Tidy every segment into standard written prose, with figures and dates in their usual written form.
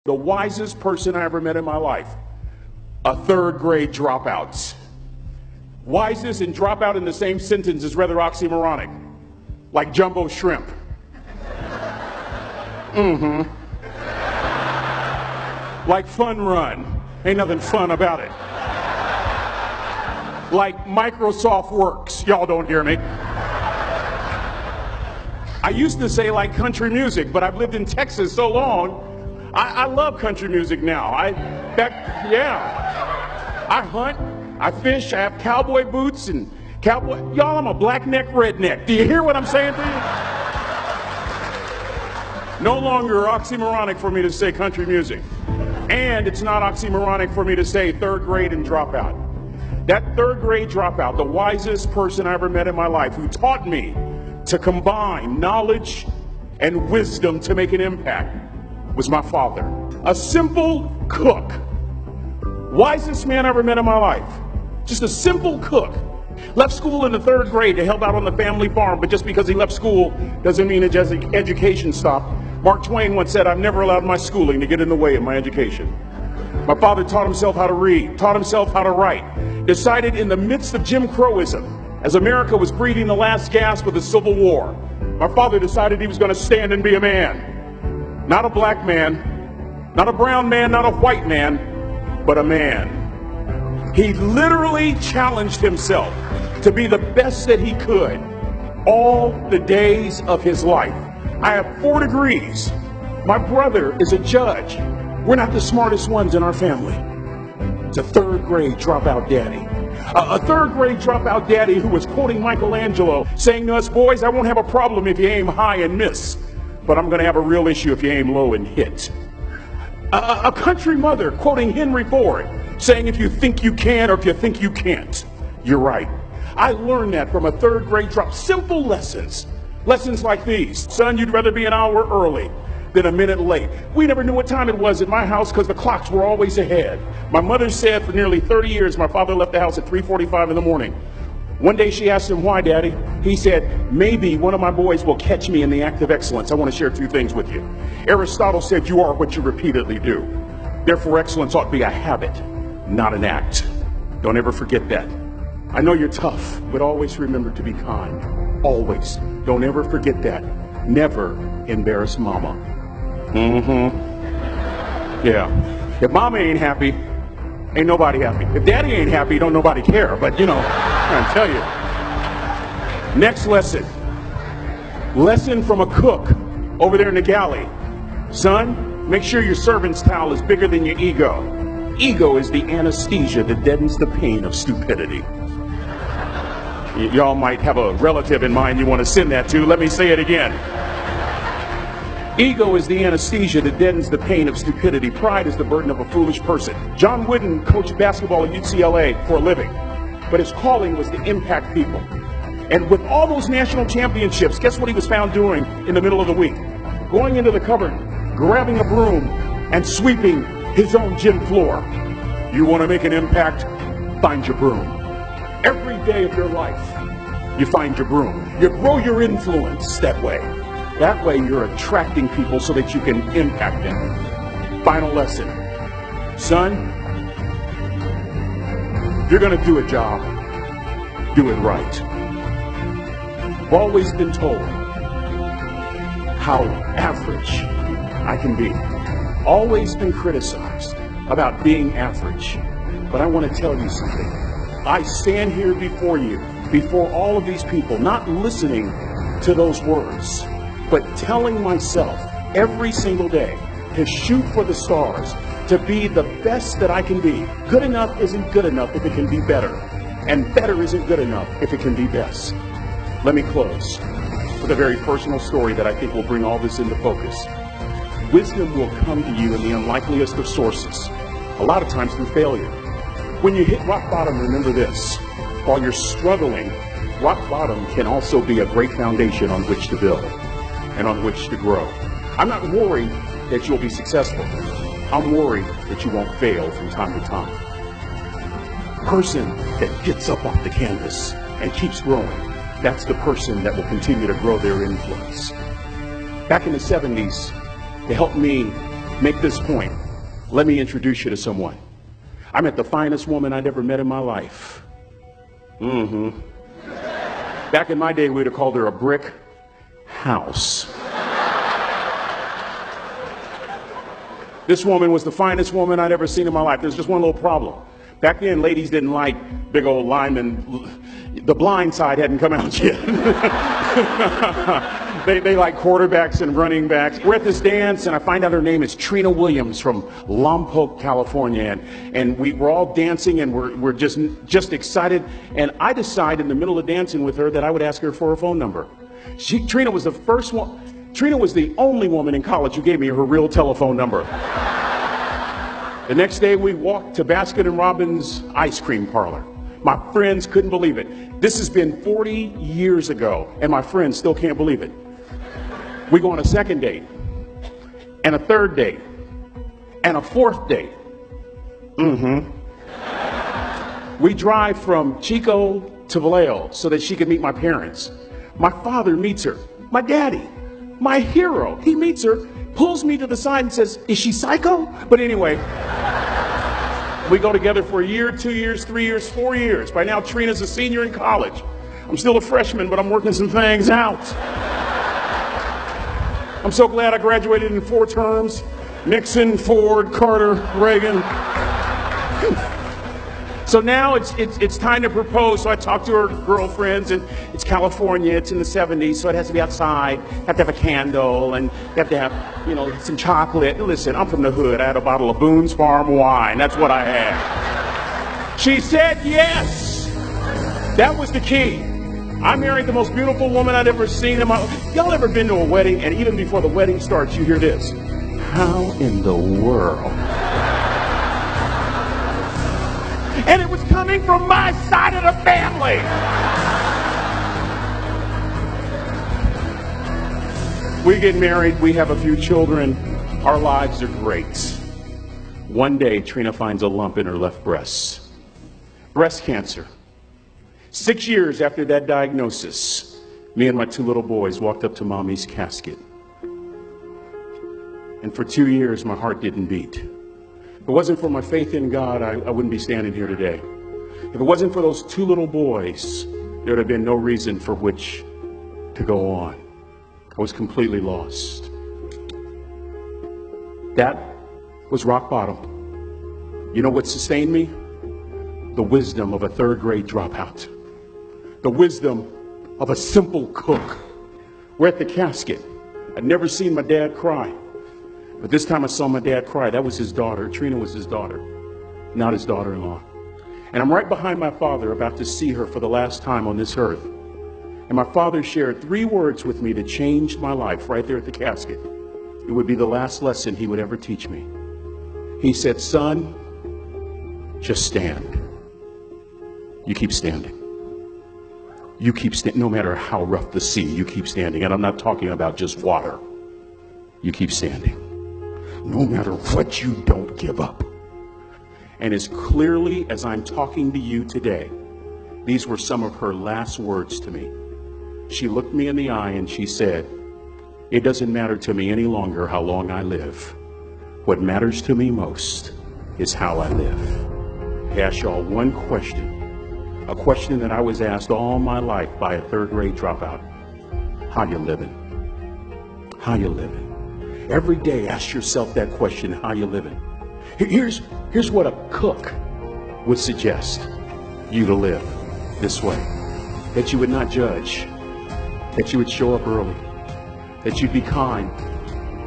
The wisest person I ever met in my life, a third grade dropout. Wisest and dropout in the same sentence is rather oxymoronic, like jumbo shrimp. Like fun run, ain't nothing fun about it. Like Microsoft Works, y'all don't hear me. I used to say like country music, but I've lived in Texas so long, I love country music now. I hunt, I fish, I have cowboy boots and cowboy. Y'all, I'm a black neck redneck. Do you hear what I'm saying to you? No longer oxymoronic for me to say country music. And it's not oxymoronic for me to say third grade and dropout. That third grade dropout, the wisest person I ever met in my life, who taught me to combine knowledge and wisdom to make an impact, was my father. A simple cook. Wisest man I ever met in my life. Just a simple cook. Left school in the third grade to help out on the family farm, but just because he left school doesn't mean his education stopped. Mark Twain once said, "I've never allowed my schooling to get in the way of my education." My father taught himself how to read, taught himself how to write, decided in the midst of Jim Crowism, as America was breathing the last gasp of the Civil War, my father decided he was going to stand and be a man. Not a black man, not a brown man, not a white man, but a man. He literally challenged himself to be the best that he could all the days of his life. I have 4 degrees. My brother is a judge. We're not the smartest ones in our family. It's a third grade dropout daddy. A third grade dropout daddy who was quoting Michelangelo, saying to us, "Boys, I won't have a problem if you aim high and miss, but I'm going to have a real issue if you aim low and hit." A country mother quoting Henry Ford, saying, "If you think you can or if you think you can't, you're right." I learned that from a third grade drop. Simple lessons. Lessons like these. Son, you'd rather be an hour early than a minute late. We never knew what time it was at my house because the clocks were always ahead. My mother said for nearly 30 years my father left the house at 3:45 in the morning. One day she asked him, "Why, Daddy?" He said, "Maybe one of my boys will catch me in the act of excellence." I want to share 2 things with you. Aristotle said, "You are what you repeatedly do." Therefore, excellence ought to be a habit, not an act. Don't ever forget that. I know you're tough, but always remember to be kind. Always. Don't ever forget that. Never embarrass mama. Yeah. If mama ain't happy, ain't nobody happy. If daddy ain't happy, don't nobody care. But I'm trying to tell you. Next lesson. Lesson from a cook over there in the galley. Son, make sure your servant's towel is bigger than your ego. Ego is the anesthesia that deadens the pain of stupidity. Y'all might have a relative in mind you want to send that to. Let me say it again. Ego is the anesthesia that deadens the pain of stupidity. Pride is the burden of a foolish person. John Wooden coached basketball at UCLA for a living, but his calling was to impact people. And with all those national championships, guess what he was found doing in the middle of the week? Going into the cupboard, grabbing a broom, and sweeping his own gym floor. You want to make an impact? Find your broom. Every day of your life, you find your broom. You grow your influence that way. That way you're attracting people so that you can impact them. Final lesson. Son, if you're going to do a job, do it right. I've always been told how average I can be. Always been criticized about being average. But I want to tell you something. I stand here before you, before all of these people, not listening to those words, but telling myself every single day to shoot for the stars, to be the best that I can be. Good enough isn't good enough if it can be better, and better isn't good enough if it can be best. Let me close with a very personal story that I think will bring all this into focus. Wisdom will come to you in the unlikeliest of sources, a lot of times through failure. When you hit rock bottom, remember this. While you're struggling, rock bottom can also be a great foundation on which to build and on which to grow. I'm not worried that you'll be successful. I'm worried that you won't fail from time to time. The person that gets up off the canvas and keeps growing, that's the person that will continue to grow their influence. Back in the 70s, to help me make this point, let me introduce you to someone. I met the finest woman I'd ever met in my life. Back in my day, we'd have called her a brick house. This woman was the finest woman I'd ever seen in my life. There's just one little problem. Back then, ladies didn't like big old linemen. The blind side hadn't come out yet. They like quarterbacks and running backs. We're at this dance, and I find out her name is Trina Williams from Lompoc, California. And we're all dancing, and we're just excited. And I decide in the middle of dancing with her that I would ask her for her phone number. Trina was the first one. Trina was the only woman in college who gave me her real telephone number. The next day, we walked to Baskin & Robbins ice cream parlor. My friends couldn't believe it. This has been 40 years ago, and my friends still can't believe it. We go on a second date, and a third date, and a fourth date. We drive from Chico to Vallejo so that she could meet my parents. My father meets her. My daddy, my hero, he meets her, pulls me to the side and says, "Is she psycho?" But anyway, we go together for a year, 2 years, 3 years, 4 years. By now, Trina's a senior in college. I'm still a freshman, but I'm working some things out. I'm so glad I graduated in 4 terms. Nixon, Ford, Carter, Reagan. So now it's time to propose. So I talk to her girlfriends, and it's California, it's in the 70s, so it has to be outside. You have to have a candle, and you have to have, some chocolate. Listen, I'm from the hood. I had a bottle of Boone's Farm wine. That's what I had. She said yes. That was the key. I married the most beautiful woman I'd ever seen in my life. Y'all ever been to a wedding, and even before the wedding starts, you hear this? How in the world? And it was coming from my side of the family. We get married, we have a few children, our lives are great. One day, Trina finds a lump in her left breast. Breast cancer. 6 years after that diagnosis, me and my 2 little boys walked up to Mommy's casket. And for 2 years, my heart didn't beat. If it wasn't for my faith in God, I wouldn't be standing here today. If it wasn't for those 2 little boys, there would have been no reason for which to go on. I was completely lost. That was rock bottom. You know what sustained me? The wisdom of a 3rd grade dropout. The wisdom of a simple cook. We're at the casket. I'd never seen my dad cry. But this time I saw my dad cry. That was his daughter. Trina was his daughter, not his daughter-in-law. And I'm right behind my father, about to see her for the last time on this earth. And my father shared 3 words with me that changed my life right there at the casket. It would be the last lesson he would ever teach me. He said, "Son, just stand. You keep standing. You keep standing. No matter how rough the sea, you keep standing." And I'm not talking about just water. You keep standing. No matter what, you don't give up. And as clearly as I'm talking to you today, these were some of her last words to me. She looked me in the eye and she said, "It doesn't matter to me any longer how long I live. What matters to me most is how I live." I ask y'all one question, a question that I was asked all my life by a 3rd grade dropout. How you living? How you living? Every day, ask yourself that question, how you living? Here's what a cook would suggest you to live this way. That you would not judge. That you would show up early. That you'd be kind.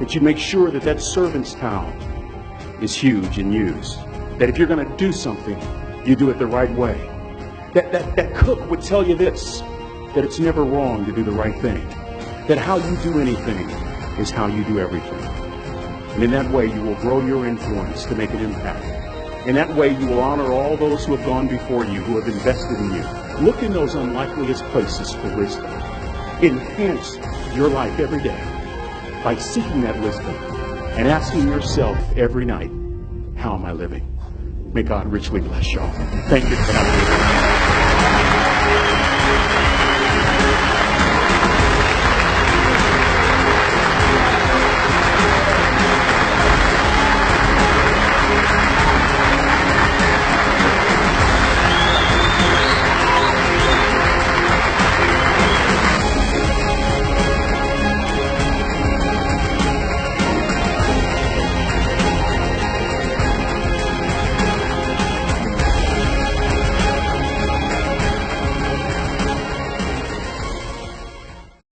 That you'd make sure that that servant's towel is huge and used. That if you're going to do something, you do it the right way. That cook would tell you this, that it's never wrong to do the right thing. That how you do anything is how you do everything. And in that way, you will grow your influence to make an impact. In that way, you will honor all those who have gone before you, who have invested in you. Look in those unlikeliest places for wisdom. Enhance your life every day by seeking that wisdom and asking yourself every night, how am I living? May God richly bless y'all. Thank you for having me.